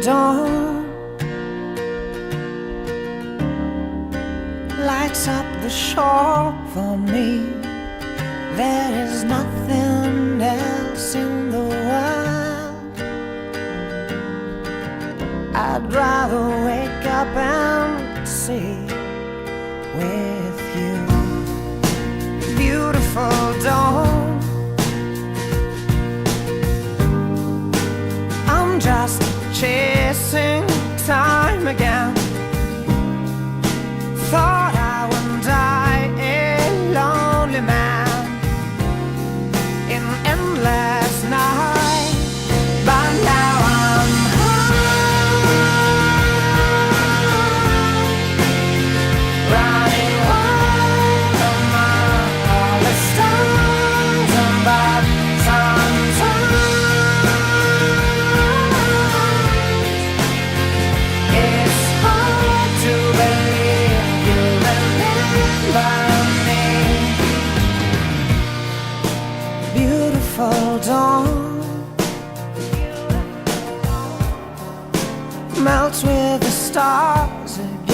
dawn lights up the shore for me. There is nothing else in the world. I'd rather wake up and see with you. Beautiful dawn, I'm just chasing time again. Thought I would die a lonely man in endless night, but now I'm high, running wild among all the stars above. Sometimes it's hard to believe you remember me. Beautiful dawn melts with the stars again.